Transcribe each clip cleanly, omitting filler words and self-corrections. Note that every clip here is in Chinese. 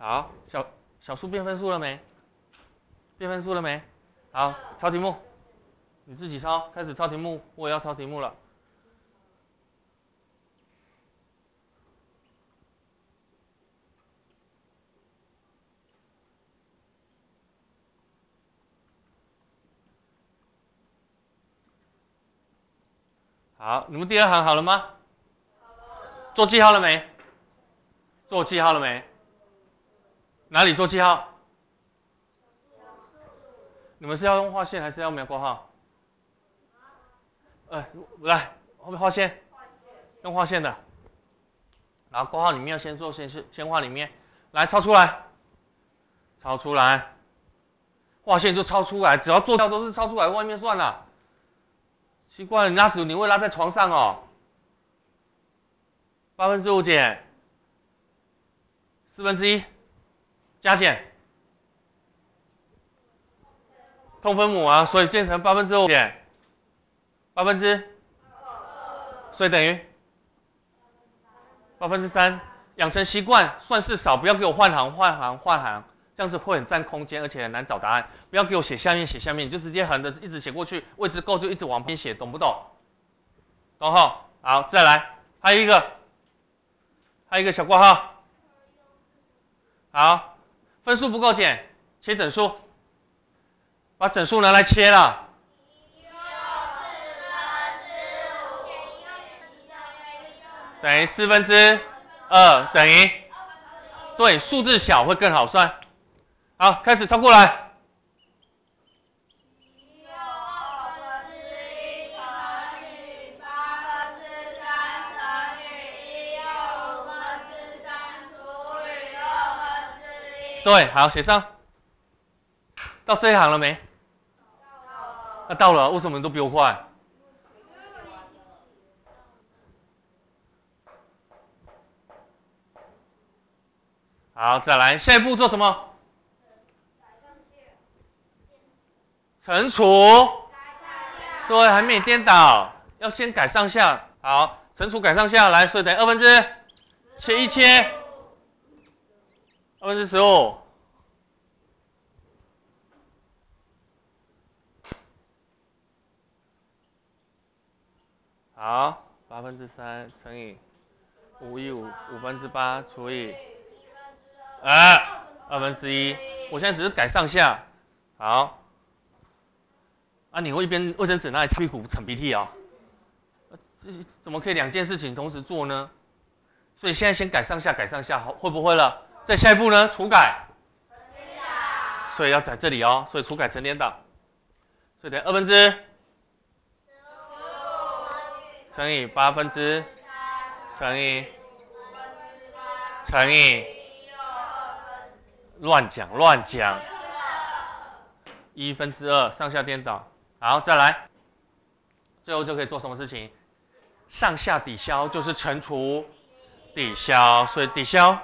好，小数变分数了没？变分数了没？好，抄题目，你自己抄，开始抄题目，我也要抄题目了。好，你们第二行好了吗？做记号了没？做记号了没？哪里做记号？你们是要用划线还是要描括号？来，后面划线，用划线的。然后括号里面要先做先画里面，来抄出来，抄出来，划线就抄出来，只要做到都是抄出来外面算了。奇怪了，你会拉在床上哦。5/5减1/4，加减，通分母啊，所以变成5/5减8/2，所以等于3/8。养成习惯，算式少，不要给我换行，这样子会很占空间，而且很难找答案。不要给我写下面，你就直接横着一直写过去，位置够就一直往边写，懂不懂？懂哈？好，再来，还有一个小括号。好，分数不够减，切整数，把整数拿来切了。等于2/4等于，对，数字小会更好算。好，开始抄过来。对，好，写上。到这一行了没？到了，为什么你都比我快？好，再来，下一步做什么？乘除。对，还没颠倒，要先改上下。好，乘除改上下来，所以等于2/4，切一切，15/15。好，3/8乘以5/8除以2/1，我现在只是改上下。好，你会一边卫生纸拿来擦屁股擤鼻涕啊？怎么可以两件事情同时做呢？所以现在先改上下，会不会了？再下一步呢？除改。所以要在这里哦，所以除改成颠倒，所以等于2/15乘以8/3乘以乱讲1/2，上下颠倒。好，再来，最后就可以做什么事情？上下抵消就是乘除抵消，所以抵消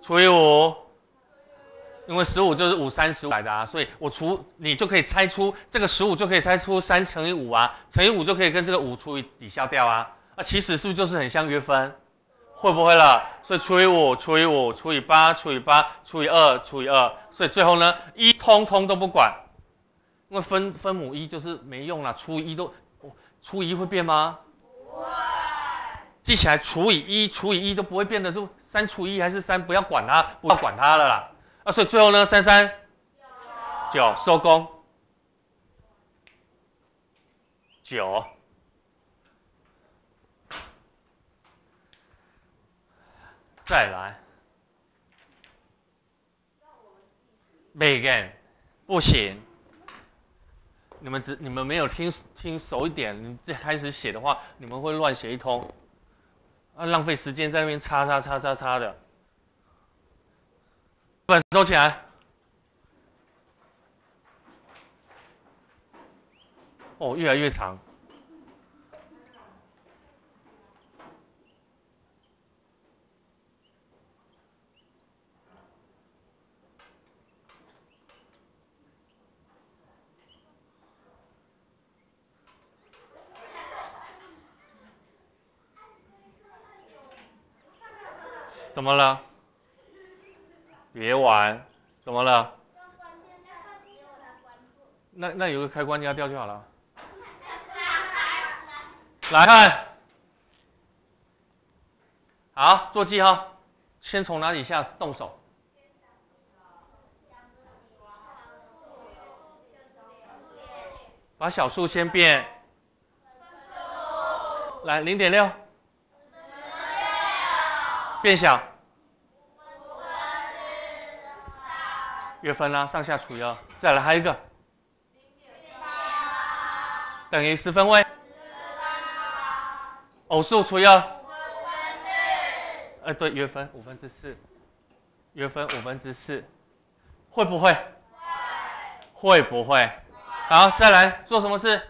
除以5，因为15就是5、3、15来的啊，所以你就可以猜出这个15就可以猜出3乘以5啊，乘以5就可以跟这个5除以抵消掉啊。其实是不是就是很像约分？会不会了？所以除以5除以5除以8除以8除以2除以2，所以最后呢一通通都不管，因为分母一就是没用了，除以1会变吗？不会。记起来除以1都不会变的，就3除以1还是3，不要管它了啦。所以最后呢，3、3、9收工。9。再来。每个不行。你们没有听熟一点，你再开始写的话，你们会乱写一通，浪费时间在那边擦的。本收起来。越来越长。怎么了？别玩，怎么了？那有个开关压掉就好了。来看，好，做记号，先从哪里下动手？把小数先变，来0.6，变小，约分啦，上下除以2，再来还有一个，等于10分位，偶数除以2，对，约分4/5，约分4/5，会不会？会不会？好，再来做什么事？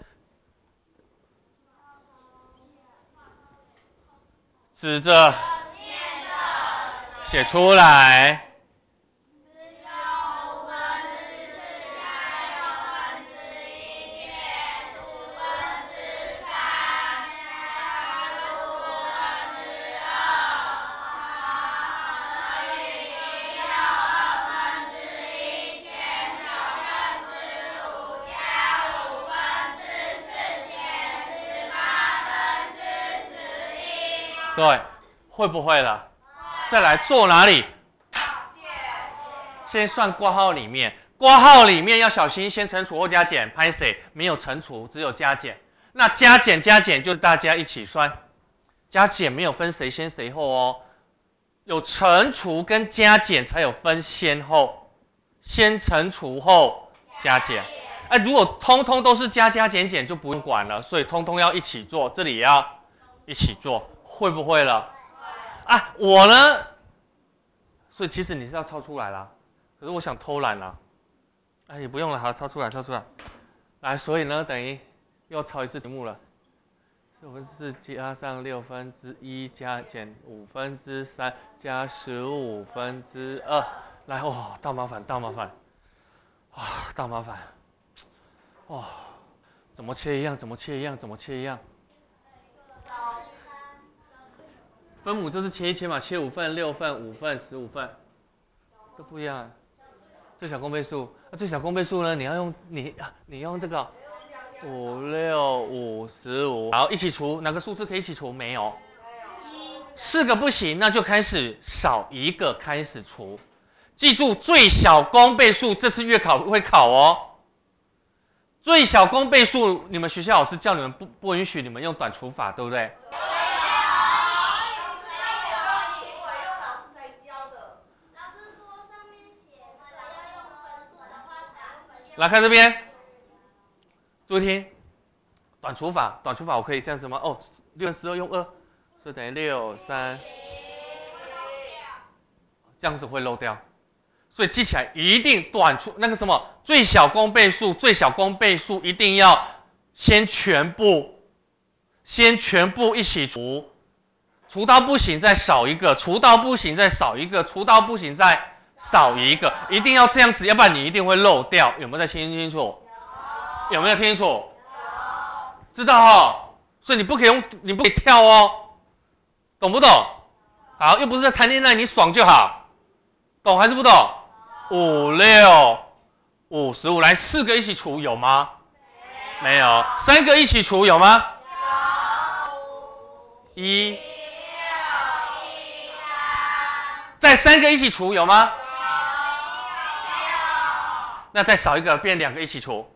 指着写出来。对，会不会了？再来做哪里？先算括号里面，括号里面要小心，先乘除后加减，拍谁没有乘除，只有加减。那加减就是大家一起算，加减没有分谁先谁后哦，有乘除跟加减才有分先后，先乘除后加减。如果通通都是加减就不用管了，所以通通要一起做，这里也要一起做。会不会了？我呢？所以其实你是要抄出来啦，可是我想偷懒啦，也不用了，好，抄出来。来，所以呢，等于又抄一次题目了，4/4加上1/6加减3/5加15/2，来，哇，大麻烦，大麻烦，哇，怎么切一样？分母就是切一切嘛，切5份、6份、5份、15份，都不一样。最小公倍数，最小公倍数呢，你要用你用这个5、6、5、15，好，一起除，哪个数字可以一起除？没有，4个不行，那就开始少一个开始除。记住最小公倍数，这次月考会考哦。最小公倍数，你们学校老师叫你们不允许你们用短除法，对不对？来看这边，注意听，短除法我可以这样子吗？6×12用2，所以等于6、3，这样子会漏掉，所以记起来一定那个什么最小公倍数一定要先全部一起除，除到不行再少一个，除到不行再少一个，除到不行再少一个，一定要这样子，要不然你一定会漏掉。有没有在听清楚？有没有听清楚？知道哦，所以你不可以跳哦，懂不懂？好，又不是在谈恋爱，你爽就好，懂还是不懂？5、6、5、15，来4个一起除有吗？没有。3个一起除有吗？有。1，再3个一起除有吗？那再少一个变2个一起除。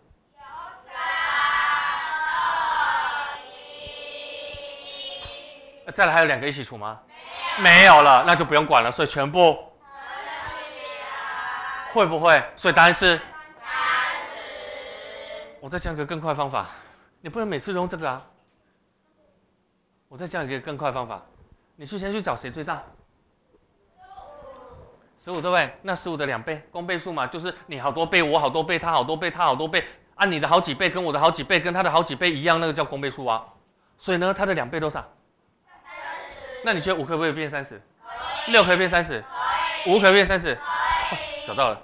再来还有2个一起除吗？没有了，那就不用管了，所以全部会不会？所以答案是。我再讲一个更快方法，你不能每次都用这个啊。我再讲一个更快方法，你先去找谁最大？15对不对？那15的2倍，公倍数嘛，就是你好多倍，我好多倍，他好多倍，他好多倍，按你的好几倍跟我的好几倍跟他的好几倍一样，那个叫公倍数啊。所以呢，它的2倍多少？那你觉得5可不可以变30？6可以变30？5可以变30？找到了，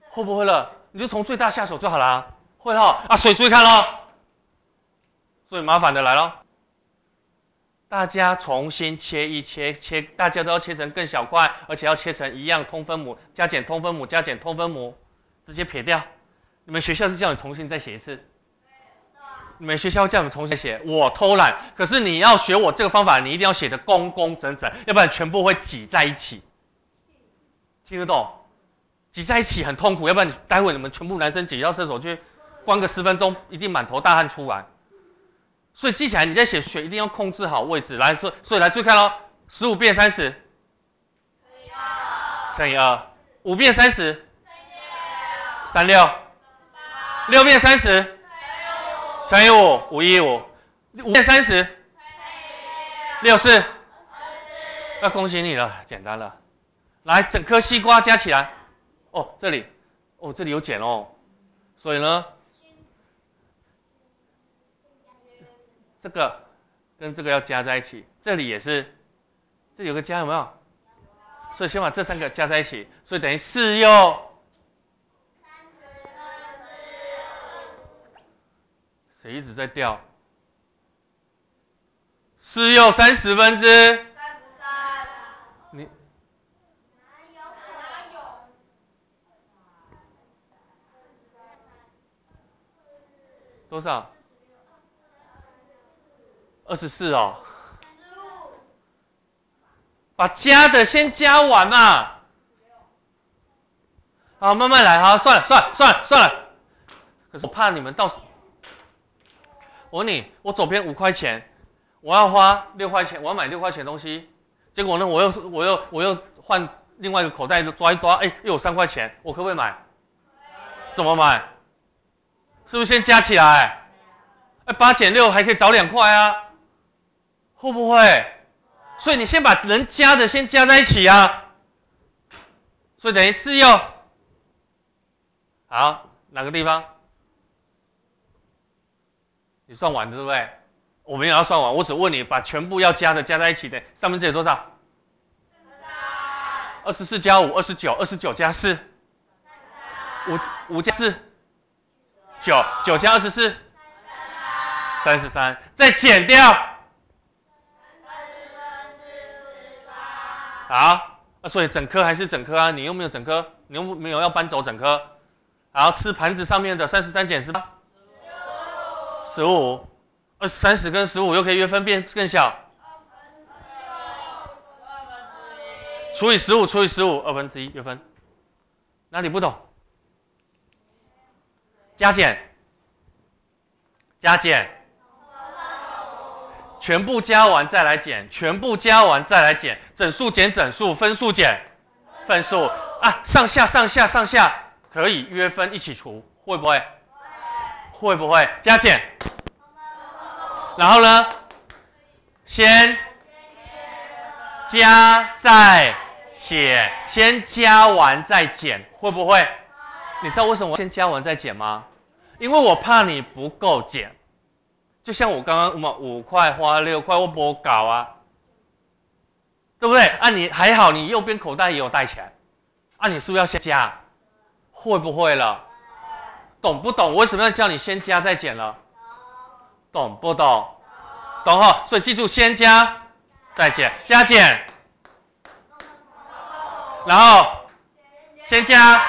会不会了？你就从最大下手就好了，会所以注意看咯，所以麻烦的来咯，大家重新切，大家都要切成更小块，而且要切成一样通分母，加减通分母，加减通分母，直接撇掉。你们学校是叫你重新再写一次？你们学校叫你们重新写，我偷懒。可是你要学我这个方法，你一定要写得工工整整，要不然全部会挤在一起。听得懂？挤在一起很痛苦，要不然待会你们全部男生挤到厕所去，关个10分钟，一定满头大汗出来。所以记起来，你在写一定要控制好位置。来，所以来注意看咯，15变30，乘以2，5变30， 36， 6变30，乘以5，515， 5变30， 64，那恭喜你了，简单了。来，整颗西瓜加起来，哦，这里有减哦，所以呢，这个跟这个要加在一起，这里也是，这有个加有没有？所以先把这3个加在一起，所以等于4又。谁一直在掉？4又30分之33。你多少？24哦。把加的先加完嘛。好，慢慢来，好，算了。可是我怕你们到。我问你，我左边5块钱，我要花6块钱，我要买6块钱的东西，结果呢，我又换另外一个口袋抓一抓，哎，又有3块钱，我可不可以买？怎么买？是不是先加起来？8减6还可以找2块啊，会不会？所以你先把能加的先加在一起啊，所以等于4又。好，哪个地方？你算完对不对？我没有要算完，我只问你把全部要加的加在一起的，上面这有多少？24加5 29，29加4 5加4 9加24 33，再减掉。好，所以整颗还是整颗啊？你又没有整颗，你又没有要搬走整颗。好，吃盘子上面的33减18。15， 30跟15又可以约分变更小，除以15除以15，1/2约分。哪里不懂？加减，全部加完再来减，全部加完再来减，整数减整数，分数减分数啊，上下可以约分一起除，会不会？会不会？加减。然后呢？先加再减，先加完再减，会不会？你知道为什么我先加完再减吗？因为我怕你不够减。就像我刚刚5块花6块，我不搞啊，对不对？啊，你还好，你右边口袋也有带起来，啊，你是不是要先加？会不会了？懂不懂？我为什么要叫你先加再减了？懂不懂？懂哈，所以记住先加再减，加减，然后先加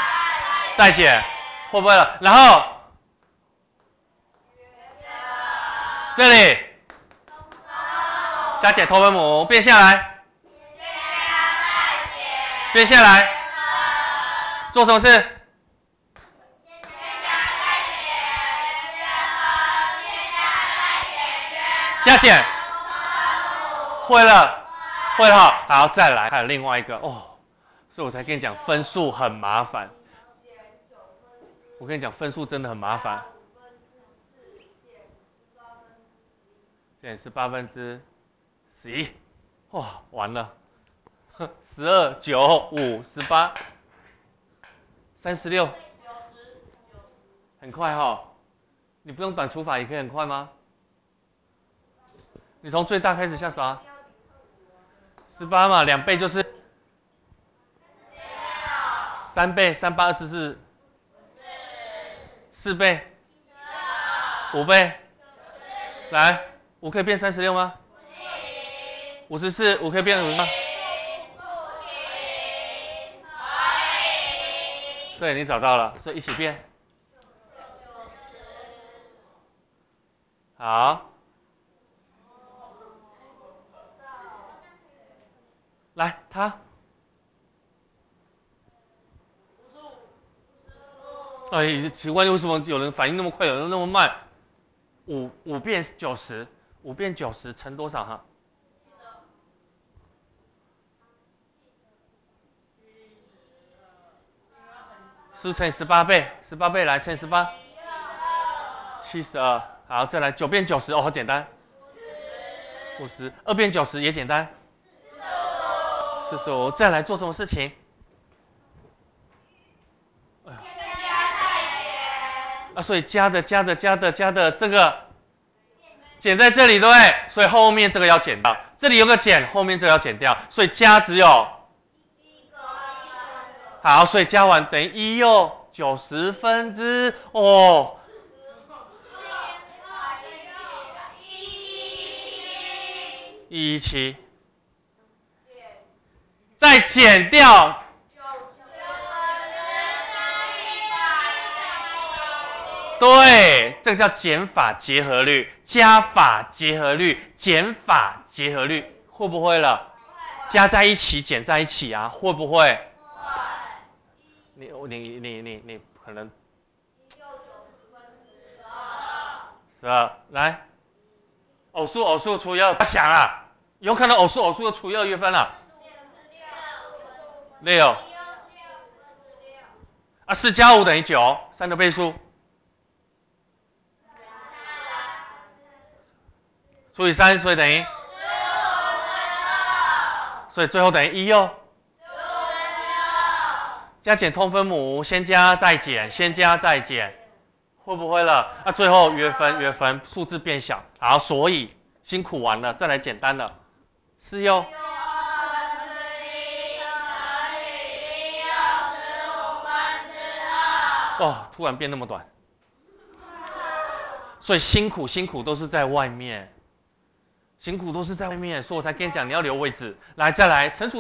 再减，会不会了？然后这里加减通分母变下来，变下来，做什么事？加减，会了，好，再来，还有另外一个哦，所以我才跟你讲分数很麻烦。我跟你讲分数真的很麻烦。减18/11，哇，完了，12、9、5、18、36，很快哈，你不用短除法也可以很快吗？你从最大开始下刷，18嘛，2倍就是3倍，38、24， 4倍，5倍，来，5可以变36吗？ 54， 5可以变成5吗？对，你找到了，所以一起变。好，来他。哎，奇怪，为什么有人反应那么快，有人那么慢？5变90，5变90乘多少哈？4乘以18倍，18倍来乘以18，72。好，再来9变90，哦，好简单。50，2变90也简单。45，再来做什么事情？所以加的这个减在这里，对不对？所以后面这个要减掉，这里有个减，后面这个要减掉，所以加只有好，所以加完等于1又90分之117，再减掉。对，这个叫减法结合律，加法结合律，减法结合律，会不会了？加在一起，减在一起啊，会不会？你可能12，来，偶数除以2，他想了，有可能偶数就除以2约分了。6。4加5等于9， 3的倍数。除以3，所以等于，所以最后等于1又。加减通分母，先加再减，先加再减，会不会了？最后约分，数字变小。好，所以辛苦完了，再来简单的4又。突然变那么短，所以辛苦都是在外面。辛苦都是在外面，所以我才跟你讲你要留位置。来，再来乘除，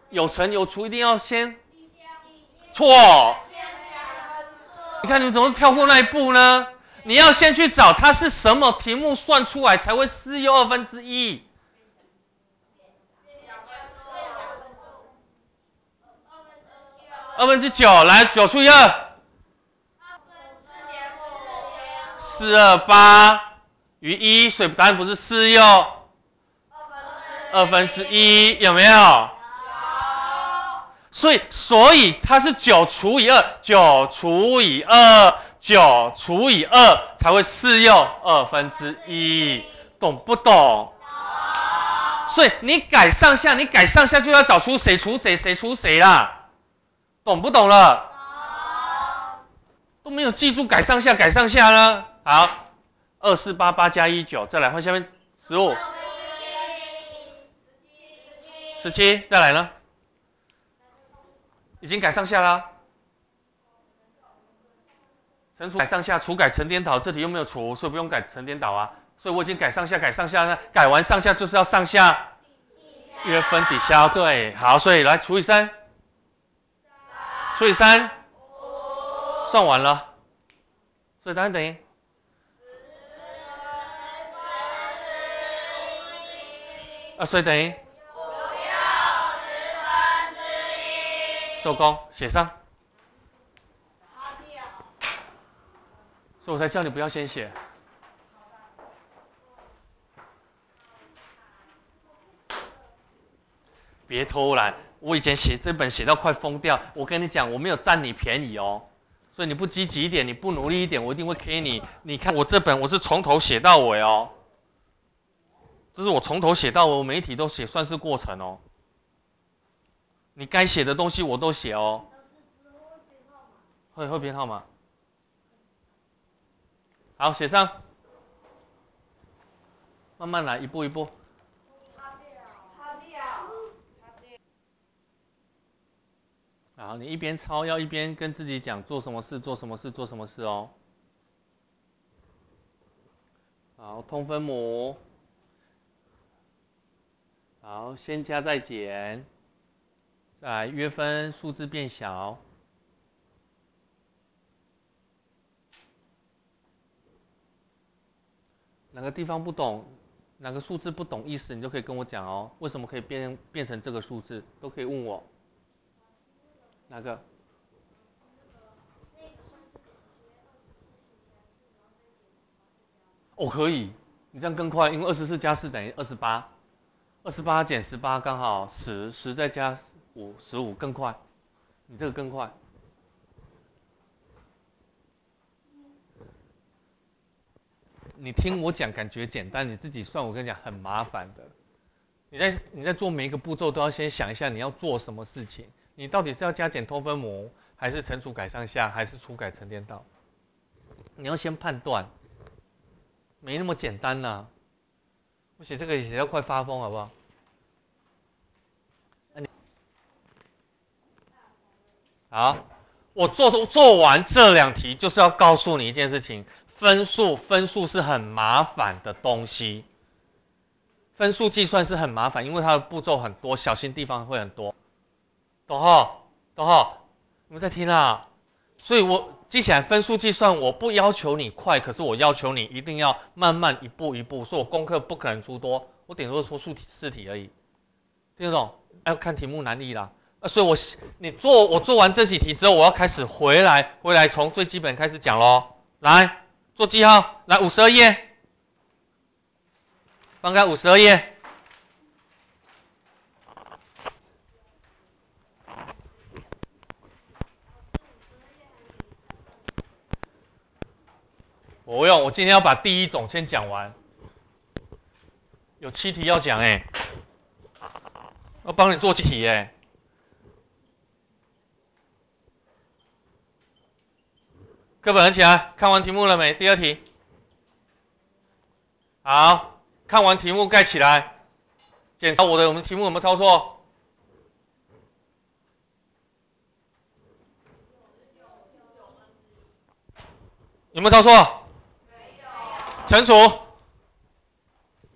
有乘有除一定要先错。你看你们怎么跳过那一步呢？你要先去找它是什么题目算出来才会4又1/2。9/2，来9除以2。428余1，所以答案不是4又1/2，有没有？所以它是9除以2，9除以2，9除以2才会4又1/2，懂不懂？所以你改上下就要找出谁除谁，谁除谁啦，懂不懂了？都没有记住改上下呢。好，2488加19，再来换下面15。17，再来呢？已经改上下啦。乘除改上下，除改成颠倒，这题又没有除，所以不用改成颠倒啊。所以我已经改上下呢，改完上下就是要上下约分抵消，对，好，所以来除以3，算完了，所以答案等于。所以等于收工写上，所以我才叫你不要先写。别偷懒，我以前写这本写到快疯掉，我跟你讲，我没有占你便宜哦，所以你不积极一点，你不努力一点，我一定会 K 你。你看我这本我是从头写到尾哦。这是我从头写到尾，我每一题都写，算是过程哦。你该写的东西我都写哦。会编号码。好，写上。慢慢来，一步一步。好，你一边抄要一边跟自己讲做什么事哦。好，通分母。好，先加再减，再来约分数字变小。哪个地方不懂，哪个数字不懂意思，你就可以跟我讲哦。为什么可以变成这个数字，都可以问我。哪个？哦，可以，你这样更快，因为24加4等于28，28减18刚好10，10再加5，15更快，你这个更快。你听我讲，感觉简单，你自己算，我跟你讲很麻烦的。你在做每一个步骤都要先想一下你要做什么事情，你到底是要加减通分母，还是乘除改上下，还是除改乘颠倒？你要先判断，没那么简单呐。我写这个也写到快发疯，好不好？好，我做完这2题，就是要告诉你一件事情。分数是很麻烦的东西，分数计算是很麻烦，因为它的步骤很多，小心地方会很多，懂吼？你们在听啊？所以我记起来，分数计算我不要求你快，可是我要求你一定要慢慢一步一步，所以我功课不可能出多，我顶多出4题而已，听得懂？要看题目难易啦。所以我做完这几题之后，我要开始回来从最基本开始讲咯。来。做记号，来52页，翻开52页。我今天要把第1种先讲完，有7题要讲要帮你做题课本合起来，看完题目了没？第2题。好，看完题目盖起来，检查我们题目有没有抄错。有没有抄错？乘除，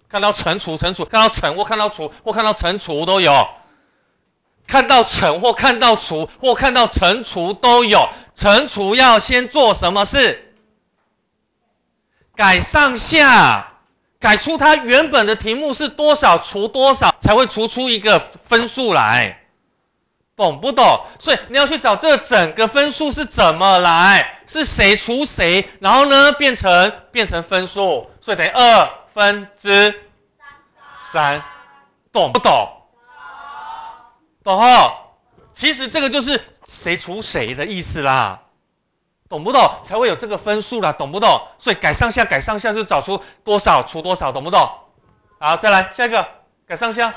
看到乘除，看到乘或看到除或看到乘除都有，看到乘或看到除或看到乘除都有。乘除要先做什么事？改上下，改出它原本的题目是多少除多少，才会除出一个分数来，懂不懂？所以你要去找这整个分数是怎么来，是谁除谁，然后呢变成分数，所以等于3/2，懂不懂？懂吼？其实这个就是谁除谁的意思啦，懂不懂？才会有这个分数啦，懂不懂？所以改上下就找出多少除多少，懂不懂？好，再来下一个改上下。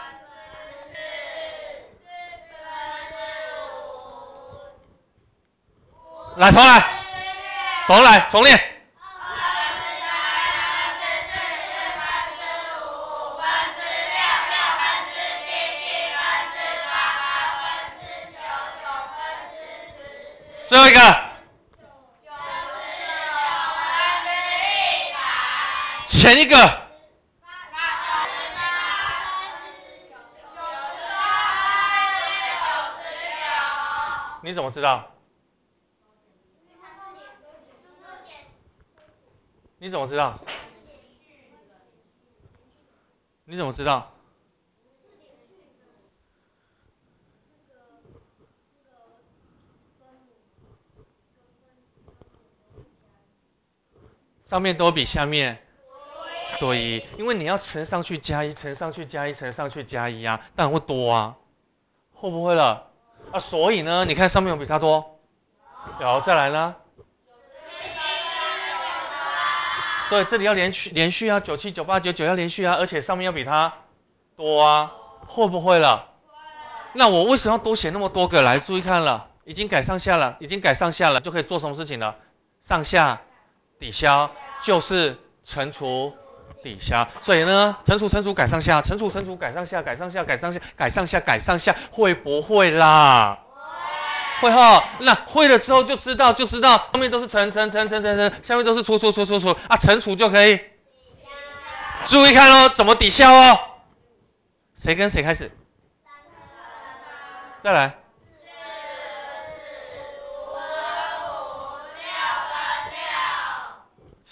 来，重练。最后一个，前一个，你怎么知道？你怎么知道？你怎么知道？上面都比下面多1，因为你要乘上去加1，乘上去加1，乘上去加1啊，当然会多啊，会不会了？啊，所以呢，你看上面有比它多，有，再来呢？对，这里要连续啊，97、98、99要连续啊，而且上面要比它多啊，会不会了？那我为什么要多写那么多个？来，注意看了，已经改上下了，就可以做什么事情了？上下抵消就是乘除抵消，所以呢，乘除改上下，乘除改上下，改上下，会不会啦？会哈，那会了之后就知道，上面都是乘，下面都是除啊，乘除就可以注意看哦，怎么抵消哦？谁跟谁开始？再来。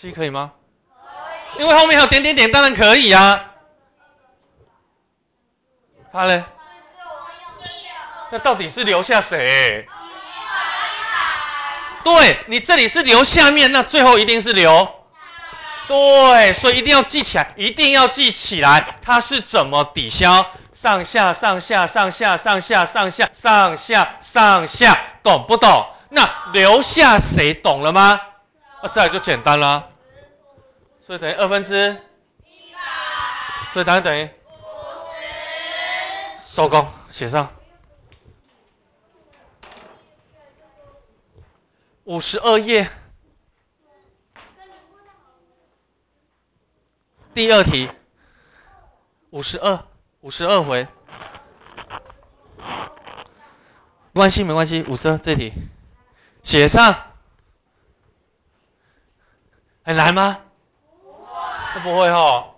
C 可以吗？因为后面还有点点点，当然可以啊。他嘞？那到底是留下谁？对，你这里是留下面，那最后一定是留。对，所以一定要记起来，一定要记起来，它是怎么抵消？上下上下上下上下上下上下上下，懂不懂？那留下谁懂了吗？再来就简单了，所以等于1/2，所以答案等于收工，写上52页。第2题，52回，没关系没关系，52这题写上，很难吗？不会哦，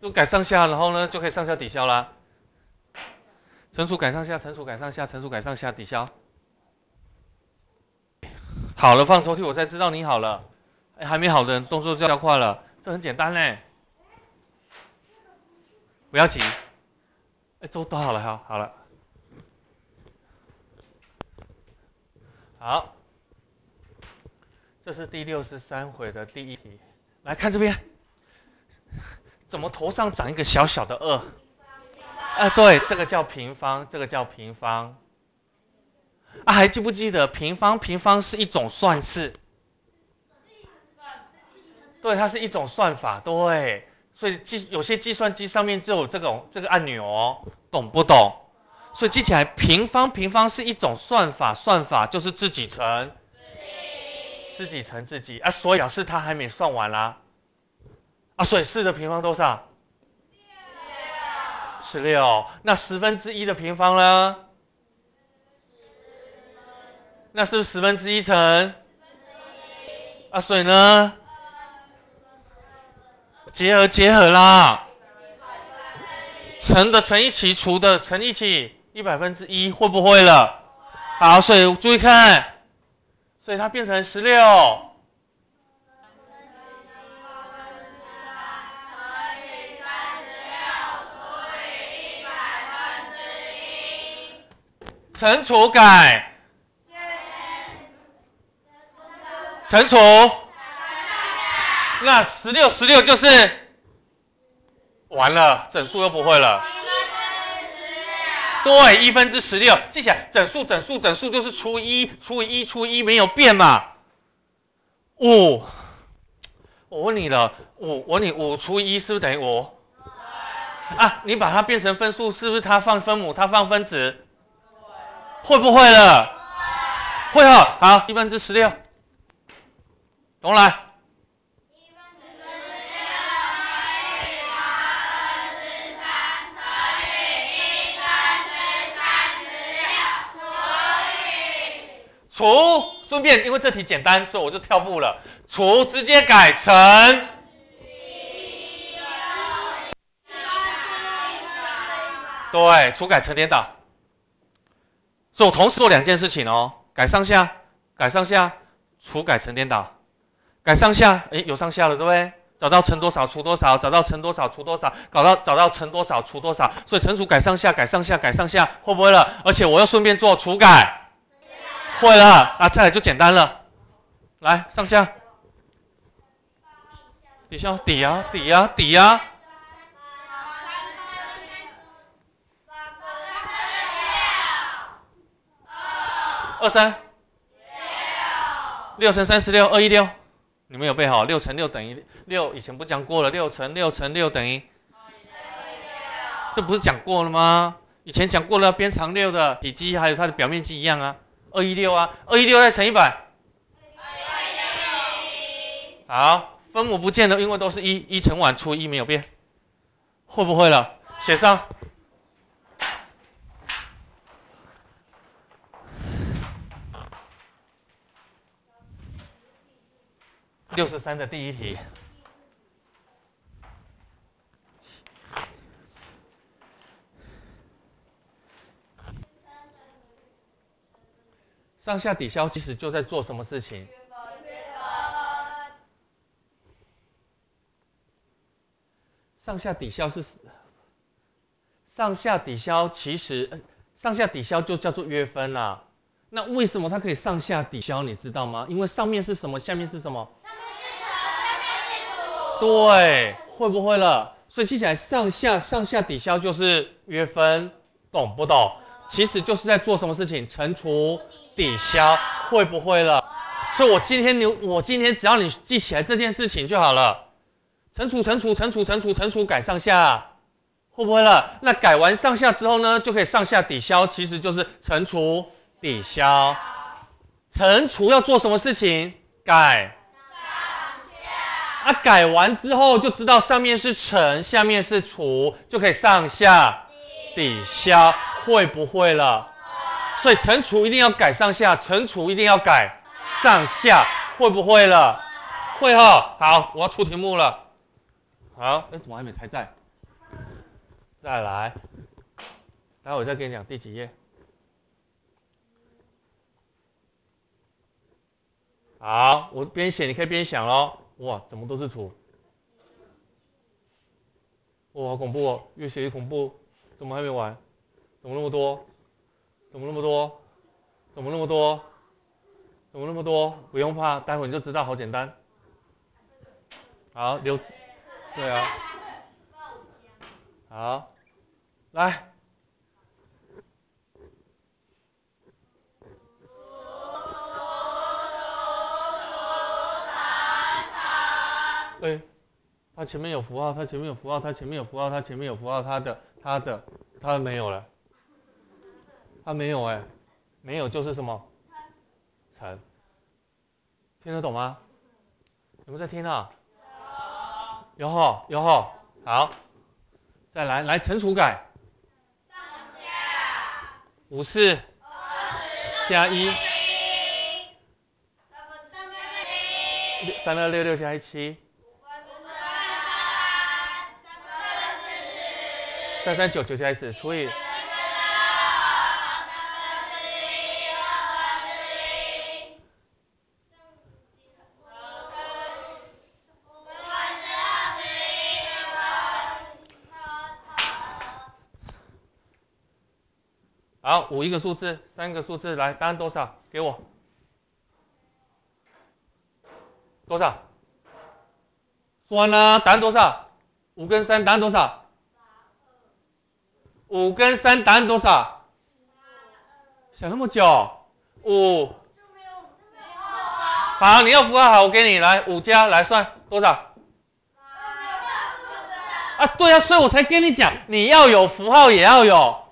就改上下，然后呢就可以上下抵消啦。乘除改上下，乘除改上下，乘除改上下，抵消。好了，放抽屉，我才知道你好了。哎，还没好的人动作就要快了，这很简单嘞。不要急，哎，都好了，好了，好，这是第63回的第1题，来看这边，怎么头上长一个小小的2？对，这个叫平方，这个叫平方。还记不记得平方是一种算式？对，它是一种算法，对。所以有些计算机上面就有这个按钮哦，懂不懂？所以记起来，平方是一种算法就是自己乘自己啊，所以表示它还没算完啦。所以4的平方多少？16。那1/10的平方呢？那是不是1/10乘？所以呢？结合啦，乘的乘一起，除的乘一起，100%，会不会了？好，所以注意看，所以它变成16。乘除改，乘除。那16就是完了，整数又不会了。对，1/16，记起来，整数就是除以1没有变嘛。5，我问你了，5，我问你5除以1是不是等于5？你把它变成分数，是不是它放分母，它放分子？会不会了？会哦。好，1/16，重来。除，顺便因为这题简单，所以我就跳步了。除直接改成对，除改成颠倒。所以我同时做2件事情哦，改上下，除改成颠倒，改上下，有上下了，对不对？找到乘多少除多少，找到乘多少除多少，找到乘多少除多少，所以乘除改上下，会不会了？而且我又顺便做除改。会了再来就简单了，来上下，抵消，抵呀，23，6乘36，216，你们有背好？6乘6等于6，以前不讲过了？6乘6等于，这不是讲过了吗？以前讲过了，边长6的体积还有它的表面积一样啊。216 216再乘100，好，分母不见了，因为都是1乘完除1没有变，会不会了？写上。63的第1题，上下抵消其实就在做什么事情？上下抵消是上下抵消，其实上下抵消就叫做约分啦。那为什么它可以上下抵消？你知道吗？因为上面是什么，下面是什么？对，会不会了？所以记起来，上下抵消就是约分，懂不懂？其实就是在做什么事情？乘除抵消，会不会了？所以我今天只要你记起来这件事情就好了。乘除改上下，会不会了？那改完上下之后呢，就可以上下抵消，其实就是乘除抵消。乘除要做什么事情？改。改完之后就知道上面是乘，下面是除，就可以上下抵消，会不会了？所以乘除一定要改上下，乘除一定要改上下，会不会了？会哈。好，我要出题目了。好，怎么还没还在？再来，待会我再跟你讲第几页。好，我边写你可以边想咯。哇，怎么都是除？哇，好恐怖哦，越写越恐怖。怎么还没完？怎么那么多？怎么那么多？怎么那么多？怎么那么多？不用怕，待会你就知道，好简单。好，对啊。好，来。对，它前面有符号，它前面有符号，它前面有符号，它前面有符号，它的没有了，它没有没有就是什么？乘，听得懂吗？有没有在听啊？有吼，有吼，好，再来乘除改，54加1。3266加17。3399加10除以。好，5一个数字，3个数字，来，答案多少？给我。多少？说完了，答案多少？5跟3，答案多少？5跟3，答案多少？想那么久？5。好，你要符号，好，我给你来5加，来算多少？对啊，所以我才跟你讲，你要有符号也要有，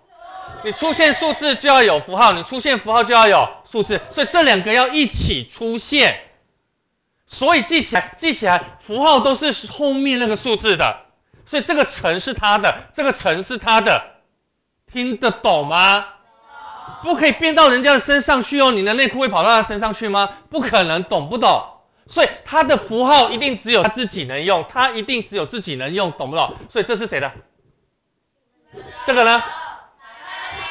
你出现数字就要有符号，你出现符号就要有数字，所以这两个要一起出现。所以记起来，符号都是后面那个数字的，所以这个乘是它的，这个乘是它的，听得懂吗？不可以变到人家的身上去哦，你的内裤会跑到他身上去吗？不可能，懂不懂？所以它的符号一定只有他自己能用，它一定只有自己能用，懂不懂？所以这是谁的？这个呢？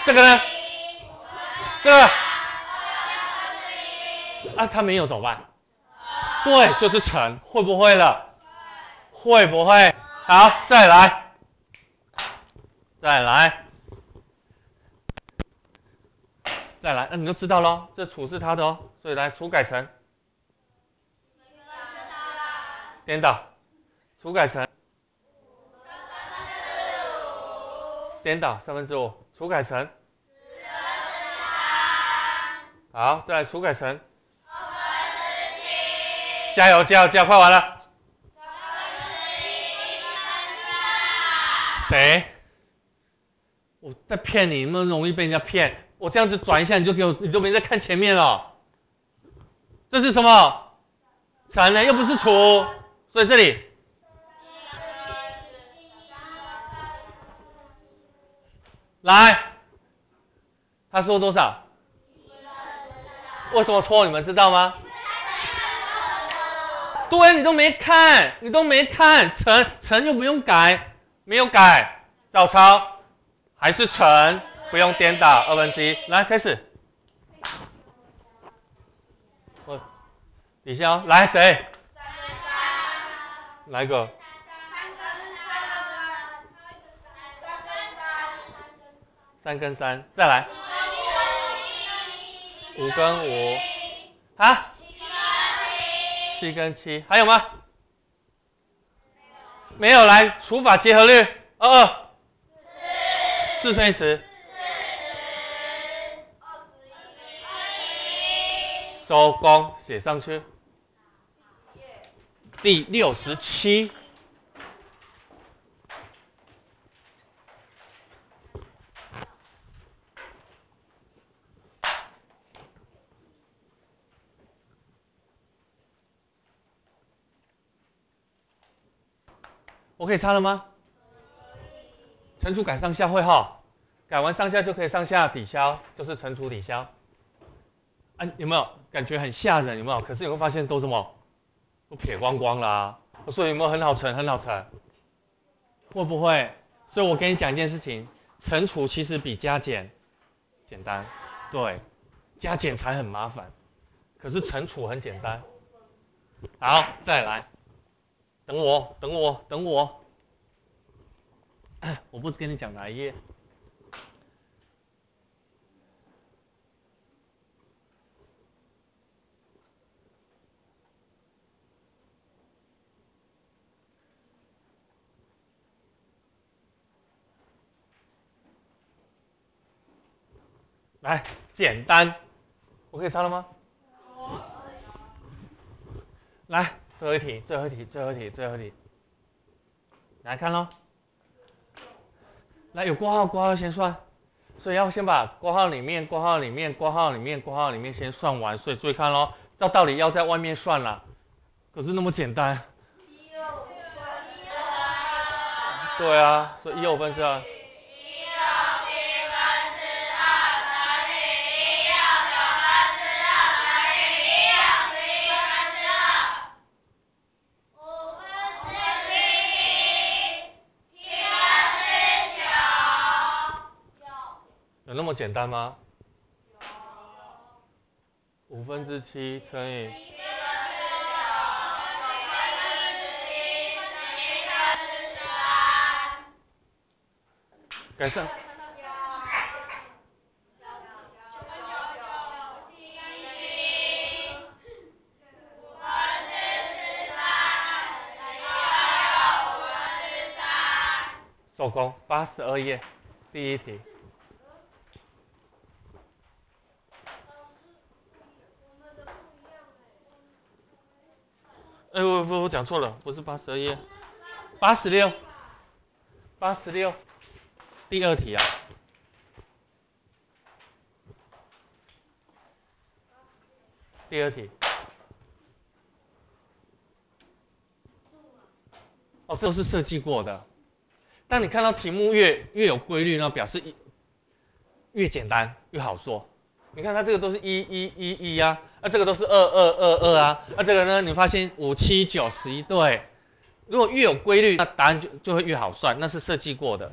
这个呢？这个？它没有怎么办？对，就是乘，会不会了？会不会？好，再来，那你就知道咯，这除是它的哦，所以来除改乘，颠倒，除改乘，颠倒5/3，除改乘，好，再来除改乘。加油，快完了。谁？我在骗你，那么容易被人家骗。我这样子转一下，你就没在看前面了。这是什么？乘呢？又不是除，所以这里来，他说多少？为什么错？你们知道吗？对，你都没看，乘又不用改，没有改，照抄，还是乘，不用颠倒，1/2，来开始。抵消，来谁？哪一个？3跟3，再来。5跟5，啊？7跟7，还有吗？没有，来除法结合律，22，4乘以10，收工，写上去。第67。我可以擦了吗？乘除改上下会哈，改完上下就可以上下抵消，就是乘除抵消。啊，有没有感觉很吓人？有没有？可是你会发现都什么？都撇光光啦、所以有没有很好乘？很好乘？会不会？所以我跟你讲一件事情，乘除其实比加减简单。对，加减才很麻烦，可是乘除很简单。好，再来。等我，我不跟你讲哪一页。来，简单，我可以抄了吗？来，最后一题，来看咯。来，有括号先算，所以要先把括号里面先算完，所以注意看咯，照道理要在外面算啦，可是那么简单。对啊，所以1/5分之2。有那么简单吗？5分之7乘以改上。收工，82页，第一题。我讲错了，不是82页，86，第二题啊。第二题。哦，这都是设计过的。当你看到题目越有规律呢，表示越简单越好做。你看它这个都是1啊，这个都是2啊，这个呢你发现5、7、9、11，对。如果越有规律，那答案就会越好算，那是设计过的。